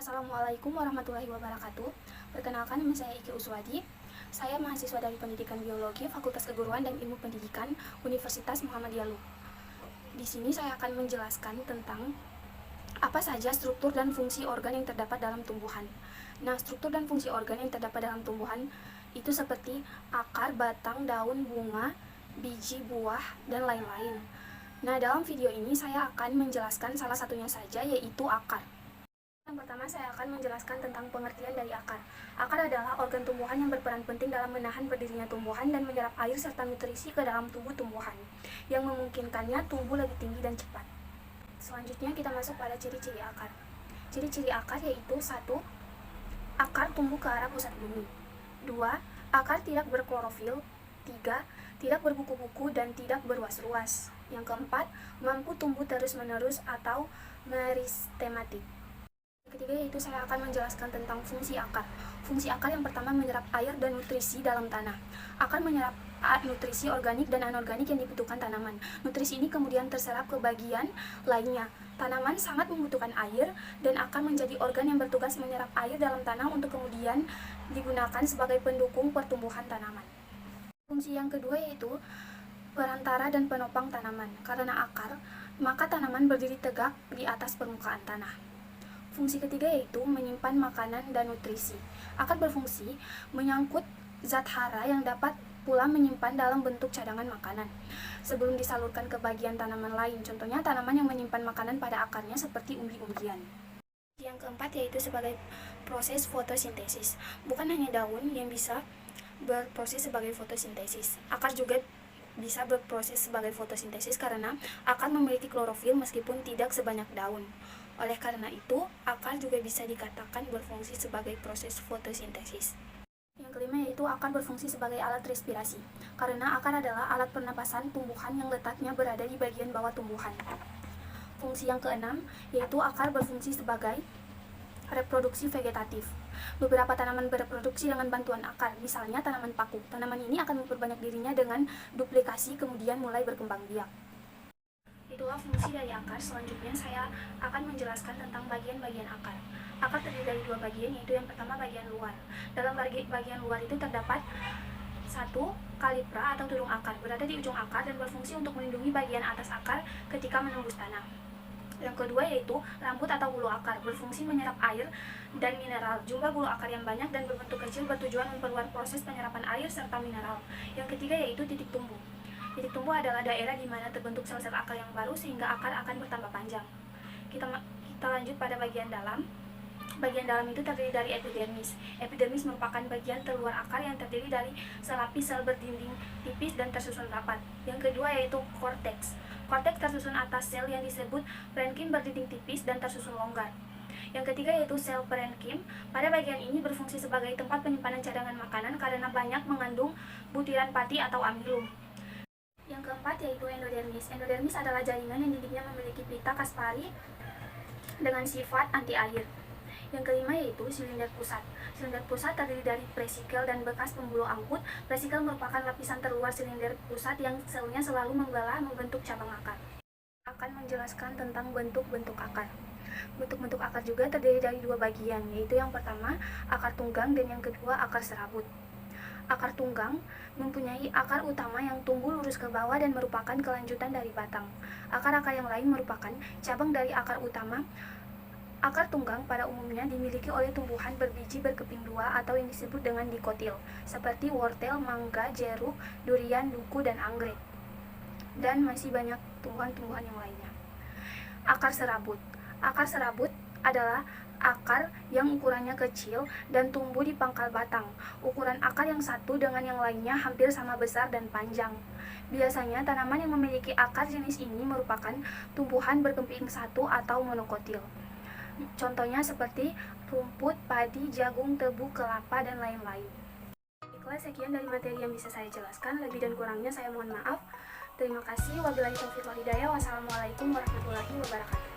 Assalamualaikum warahmatullahi wabarakatuh. Perkenalkan, nama saya Iki Uswadi. Saya mahasiswa dari Pendidikan Biologi, Fakultas Keguruan dan Ilmu Pendidikan, Universitas Muhammadiyah Lu'u. Di sini saya akan menjelaskan tentang apa saja struktur dan fungsi organ yang terdapat dalam tumbuhan. Nah, struktur dan fungsi organ yang terdapat dalam tumbuhan itu seperti akar, batang, daun, bunga, biji, buah, dan lain-lain. Nah, dalam video ini saya akan menjelaskan salah satunya saja, yaitu akar. Yang pertama, saya akan menjelaskan tentang pengertian dari akar. Akar adalah organ tumbuhan yang berperan penting dalam menahan berdirinya tumbuhan dan menyerap air serta nutrisi ke dalam tubuh tumbuhan, yang memungkinkannya tumbuh lebih tinggi dan cepat. Selanjutnya kita masuk pada ciri-ciri akar. Ciri-ciri akar yaitu 1. Akar tumbuh ke arah pusat bumi. 2. Akar tidak berklorofil. 3. Tidak berbuku-buku dan tidak berruas-ruas. Yang keempat, mampu tumbuh terus-menerus atau meristematik. Ketiga yaitu saya akan menjelaskan tentang fungsi akar. Fungsi akar yang pertama menyerap air dan nutrisi dalam tanah. Akar menyerap nutrisi organik dan anorganik yang dibutuhkan tanaman. Nutrisi ini kemudian terserap ke bagian lainnya. Tanaman sangat membutuhkan air dan akan menjadi organ yang bertugas menyerap air dalam tanah untuk kemudian digunakan sebagai pendukung pertumbuhan tanaman. Fungsi yang kedua yaitu perantara dan penopang tanaman. Karena akar, maka tanaman berdiri tegak di atas permukaan tanah. Fungsi ketiga yaitu menyimpan makanan dan nutrisi. Akar berfungsi menyangkut zat hara yang dapat pula menyimpan dalam bentuk cadangan makanan sebelum disalurkan ke bagian tanaman lain. Contohnya tanaman yang menyimpan makanan pada akarnya seperti umbi-umbian. Yang keempat yaitu sebagai proses fotosintesis. Bukan hanya daun yang bisa berproses sebagai fotosintesis. Akar juga bisa berproses sebagai fotosintesis karena akar memiliki klorofil meskipun tidak sebanyak daun. Oleh karena itu, akar juga bisa dikatakan berfungsi sebagai proses fotosintesis. Yang kelima yaitu akar berfungsi sebagai alat respirasi, karena akar adalah alat pernapasan tumbuhan yang letaknya berada di bagian bawah tumbuhan. Fungsi yang keenam yaitu akar berfungsi sebagai reproduksi vegetatif. Beberapa tanaman bereproduksi dengan bantuan akar, misalnya tanaman paku. Tanaman ini akan memperbanyak dirinya dengan duplikasi kemudian mulai berkembang biak. Itulah fungsi dari akar. Selanjutnya saya akan menjelaskan tentang bagian-bagian akar. Akar terdiri dari dua bagian, yaitu yang pertama bagian luar. Dalam bagian luar itu terdapat 1. Kalipra atau tudung akar, berada di ujung akar dan berfungsi untuk melindungi bagian atas akar ketika menembus tanah. Yang kedua yaitu rambut atau bulu akar, berfungsi menyerap air dan mineral. Jumlah bulu akar yang banyak dan berbentuk kecil bertujuan memperluas proses penyerapan air serta mineral. Yang ketiga yaitu titik tumbuh. Titik tumbuh adalah daerah di mana terbentuk sel-sel akar yang baru sehingga akar akan bertambah panjang. Kita lanjut pada bagian dalam. Bagian dalam itu terdiri dari epidermis. Epidermis merupakan bagian terluar akar yang terdiri dari selapis sel berdinding tipis dan tersusun rapat. Yang kedua yaitu korteks. Korteks tersusun atas sel yang disebut parenkim berdinding tipis dan tersusun longgar. Yang ketiga yaitu sel parenkim. Pada bagian ini berfungsi sebagai tempat penyimpanan cadangan makanan karena banyak mengandung butiran pati atau amilum. Yang keempat yaitu endodermis. Endodermis adalah jaringan yang dindingnya memiliki pita Kaspari dengan sifat anti air. Yang kelima yaitu silinder pusat. Silinder pusat terdiri dari presikel dan bekas pembuluh angkut. Presikel merupakan lapisan terluar silinder pusat yang selnya selalu membelah membentuk cabang akar. Akan menjelaskan tentang bentuk-bentuk akar. Bentuk-bentuk akar juga terdiri dari dua bagian, yaitu yang pertama akar tunggang dan yang kedua akar serabut. Akar tunggang mempunyai akar utama yang tumbuh lurus ke bawah dan merupakan kelanjutan dari batang. Akar-akar yang lain merupakan cabang dari akar utama. Akar tunggang pada umumnya dimiliki oleh tumbuhan berbiji berkeping dua atau yang disebut dengan dikotil, seperti wortel, mangga, jeruk, durian, duku, dan anggrek. Dan masih banyak tumbuhan-tumbuhan yang lainnya. Akar serabut. Akar serabut adalah akar yang ukurannya kecil dan tumbuh di pangkal batang. Ukuran akar yang satu dengan yang lainnya hampir sama besar dan panjang. Biasanya tanaman yang memiliki akar jenis ini merupakan tumbuhan berkeping satu atau monokotil. Contohnya seperti rumput, padi, jagung, tebu, kelapa, dan lain-lain. Baiklah, sekian dari materi yang bisa saya jelaskan. Lebih dan kurangnya saya mohon maaf. Terima kasih. Wabillahi taufiq wal hidayah. Wassalamualaikum warahmatullahi wabarakatuh.